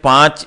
5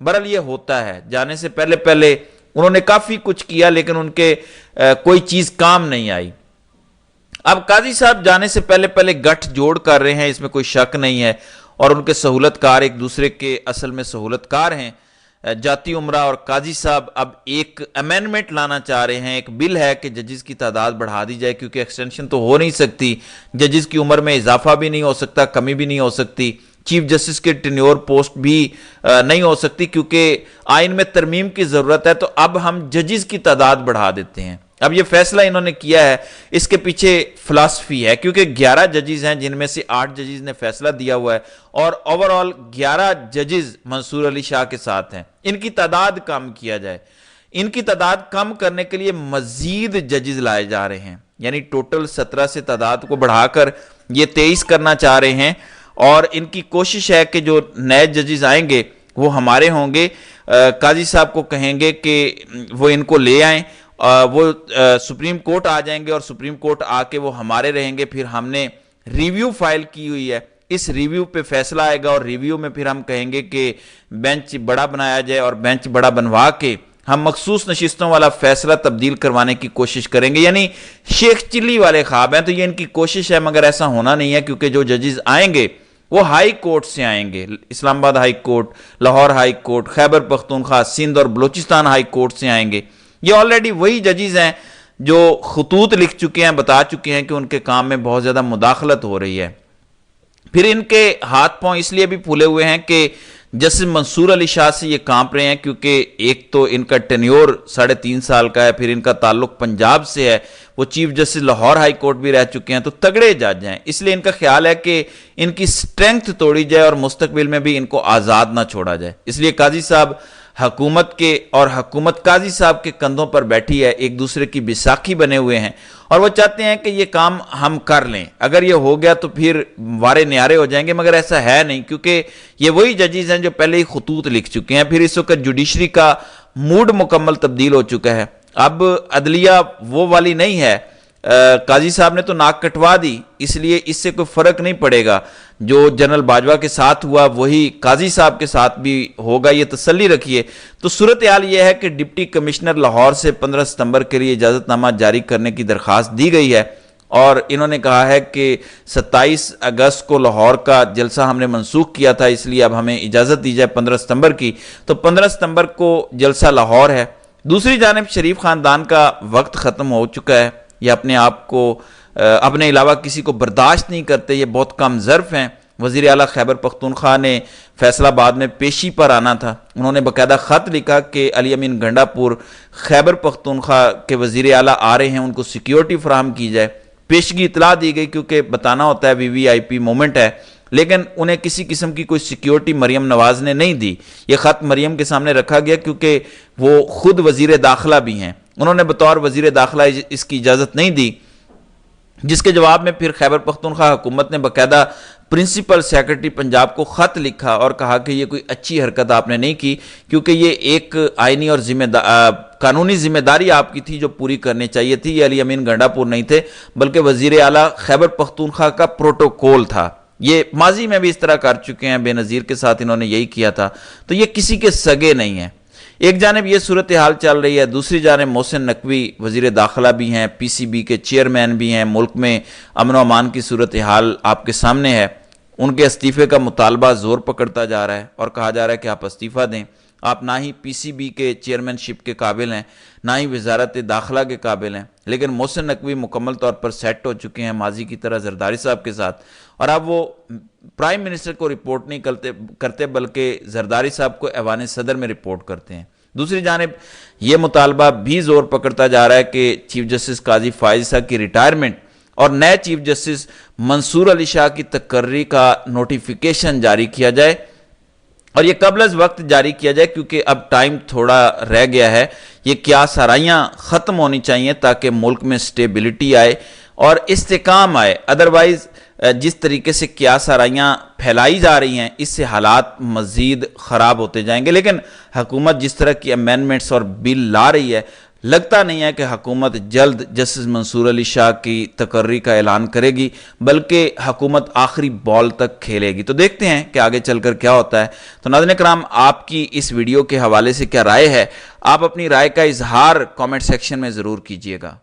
بہرحال یہ ہوتا ہے، جانے سے پہلے پہلے انہوں نے کافی کچھ کیا لیکن ان کے کوئی چیز کام نہیں آئی۔ اب قاضی صاحب جانے سے پہلے پہلے گٹھ جوڑ کر رہے ہیں، اس میں کوئی شک نہیں ہے، اور ان کے سہولت کار ایک دوسرے کے اصل میں سہولت کار ہیں۔ جاتی عمرہ اور قاضی صاحب اب ایک امینڈمنٹ لانا چاہ رہے ہیں، ایک بل ہے کہ ججز کی تعداد بڑھا دی جائے، کیونکہ ایکسٹینشن تو ہو نہیں سکتی، ججز کی عمر میں اضافہ بھی نہیں ہو سکتا، کمی بھی نہیں ہو سکتی، چیف جسٹس کے ٹینیور پوسٹ بھی نہیں ہو سکتی، کیونکہ آئین میں ترمیم کی ضرورت ہے۔ تو اب ہم ججز کی تعداد بڑھا دیتے ہیں۔ اب یہ فیصلہ انہوں نے کیا ہے، اس کے پیچھے فلسفی ہے، کیونکہ 11 ججز ہیں جن میں سے 8 ججز نے فیصلہ دیا ہوا ہے، اور اوورآل 11 ججز منصور علی شاہ کے ساتھ ہیں۔ ان کی تعداد کم کیا جائے، ان کی تعداد کم کرنے کے لیے مزید ججز لائے جا رہے ہیں، یعنی ٹوٹل 17 سے تعداد کو بڑھا کر یہ 23 کرنا چاہ رہے ہیں، اور ان کی کوشش ہے کہ جو نئے ججز آئیں گے وہ ہمارے ہوں گے، قاضی صاحب کو کہیں گے کہ وہ ان کو لے آئیں، وہ سپریم کورٹ آ جائیں گے، اور سپریم کورٹ آ کے وہ ہمارے رہیں گے۔ پھر ہم نے ریویو فائل کی ہوئی ہے، اس ریویو پہ فیصلہ آئے گا، اور ریویو میں پھر ہم کہیں گے کہ بینچ بڑا بنایا جائے، اور بینچ بڑا بنوا کے ہم مخصوص نشستوں والا فیصلہ تبدیل کروانے کی کوشش کریں گے۔ یعنی شیخ چلی والے خواب ہیں، تو یہ ان کی کوشش ہے، مگر ایسا ہونا نہیں ہے، کیونکہ جو ججز آئیں گے وہ ہائی کورٹ سے آئیں گے، Islamabad high court, Lahore high court, Khyber Pakhtunkhwa, Sindh اور بلوچستان ہائی کورٹ سے آئیں گے۔ یہ آلریڈی وہی ججز ہیں جو خطوط لکھ چکے ہیں، بتا چکے ہیں کہ ان کے کام میں بہت زیادہ مداخلت ہو رہی ہے۔ پھر ان کے ہاتھ پاؤں اس لیے بھی پھولے ہوئے ہیں کہ جسٹس منصور علی شاہ سے یہ کانپ رہے ہیں، کیونکہ ایک تو ان کا ٹینیور 3.5 سال کا ہے، پھر ان کا تعلق پنجاب سے ہے، وہ chief justice Lahore high court بھی رہ چکے ہیں، تو تگڑے جج ہیں، اس لیے ان کا خیال ہے کہ ان کی سٹرینگتھ توڑی جائے اور مستقبل میں بھی ان کو آزاد نہ چھوڑا جائے۔ اس لیے قاضی صاحب حکومت کے اور حکومت قاضی صاحب کے کندھوں پر بیٹھی ہے، ایک دوسرے کی بیساکھی بنے ہوئے ہیں، اور وہ چاہتے ہیں کہ یہ کام ہم کر لیں، اگر یہ ہو گیا تو پھر وارے نیارے ہو جائیں گے، مگر ایسا ہے نہیں، کیونکہ یہ وہی ججز ہیں جو پہلے ہی خطوط لکھ چکے ہیں۔ پھر اس وقت جوڈیشری کا موڈ مکمل تبدیل ہو چکا ہے، اب عدلیہ وہ والی نہیں ہے۔ قاضی صاحب نے تو ناک کٹوا دی، اس لیے اس سے کوئی فرق نہیں پڑے گا، جو جنرل باجوہ کے ساتھ ہوا وہی قاضی صاحب کے ساتھ بھی ہوگا، یہ تسلی رکھیے۔ تو صورتحال یہ ہے کہ ڈپٹی کمشنر لاہور سے 15 ستمبر کے لیے اجازت نامہ جاری کرنے کی درخواست دی گئی ہے، اور انہوں نے کہا ہے کہ 27 اگست کو لاہور کا جلسہ ہم نے منسوخ کیا تھا، اس لیے اب ہمیں اجازت دی جائے 15 ستمبر کی، تو 15 ستمبر کو جلسہ لاہور ہے۔ دوسری جانب شریف خاندان کا وقت ختم ہو چکا ہے، یہ اپنے آپ کو اپنے علاوہ کسی کو برداشت نہیں کرتے، یہ بہت کم ظرف ہیں۔ وزیر اعلیٰ خیبر پختونخوا نے فیصلہ آباد میں پیشی پر آنا تھا، انہوں نے باقاعدہ خط لکھا کہ علی امین گنڈا پور خیبر پختونخوا کے وزیر اعلیٰ آ رہے ہیں، ان کو سیکیورٹی فراہم کی جائے۔ پیشگی اطلاع دی گئی، کیونکہ بتانا ہوتا ہے VVIP مومنٹ ہے، لیکن انہیں کسی قسم کی کوئی سیکیورٹی مریم نواز نے نہیں دی۔ یہ خط مریم کے سامنے رکھا گیا کیونکہ وہ خود وزیر داخلہ بھی ہیں، انہوں نے بطور وزیر داخلہ اس کی اجازت نہیں دی، جس کے جواب میں پھر خیبر پختونخوا حکومت نے باقاعدہ پرنسپل سیکرٹری پنجاب کو خط لکھا اور کہا کہ یہ کوئی اچھی حرکت آپ نے نہیں کی، کیونکہ یہ ایک آئینی اور قانونی ذمہ داری آپ کی تھی جو پوری کرنی چاہیے تھی۔ یہ علی امین گنڈا پور نہیں تھے، بلکہ وزیر اعلیٰ خیبر پختونخوا کا پروٹوکول تھا۔ یہ ماضی میں بھی اس طرح کر چکے ہیں، بے نظیر کے ساتھ انہوں نے یہی کیا تھا، تو یہ کسی کے سگے نہیں ہیں۔ ایک جانب یہ صورتحال چل رہی ہے، دوسری جانب محسن نقوی وزیر داخلہ بھی ہیں، PCB کے چیئرمین بھی ہیں، ملک میں امن و امان کی صورتحال آپ کے سامنے ہے، ان کے استعفے کا مطالبہ زور پکڑتا جا رہا ہے اور کہا جا رہا ہے کہ آپ استعفیٰ دیں، آپ نہ ہی PCB کے چیئرمین شپ کے قابل ہیں، نہ ہی وزارت داخلہ کے قابل ہیں، لیکن محسن نقوی مکمل طور پر سیٹ ہو چکے ہیں ماضی کی طرح زرداری صاحب کے ساتھ، اور اب وہ پرائم منسٹر کو رپورٹ نہیں کرتے بلکہ زرداری صاحب کو ایوان صدر میں رپورٹ کرتے ہیں۔ دوسری جانب یہ مطالبہ بھی زور پکڑتا جا رہا ہے کہ چیف جسٹس قاضی فائز صاحب کی ریٹائرمنٹ اور نئے چیف جسٹس منصور علی شاہ کی تقرری کا نوٹیفیکیشن جاری کیا جائے، اور یہ قبل از وقت جاری کیا جائے، کیونکہ اب ٹائم تھوڑا رہ گیا ہے، یہ قیاس آرائیاں ختم ہونی چاہیے تاکہ ملک میں سٹیبلٹی آئے اور استحکام آئے۔ ادروائز جس طریقے سے قیاس آرائیاں پھیلائی جا رہی ہیں، اس سے حالات مزید خراب ہوتے جائیں گے، لیکن حکومت جس طرح کی امینڈمنٹس اور بل لا رہی ہے، لگتا نہیں ہے کہ حکومت جلد جسٹس منصور علی شاہ کی تقرری کا اعلان کرے گی، بلکہ حکومت آخری بال تک کھیلے گی۔ تو دیکھتے ہیں کہ آگے چل کر کیا ہوتا ہے۔ تو ناظرین کرام، آپ کی اس ویڈیو کے حوالے سے کیا رائے ہے؟ آپ اپنی رائے کا اظہار کامنٹ سیکشن میں ضرور کیجیے گا۔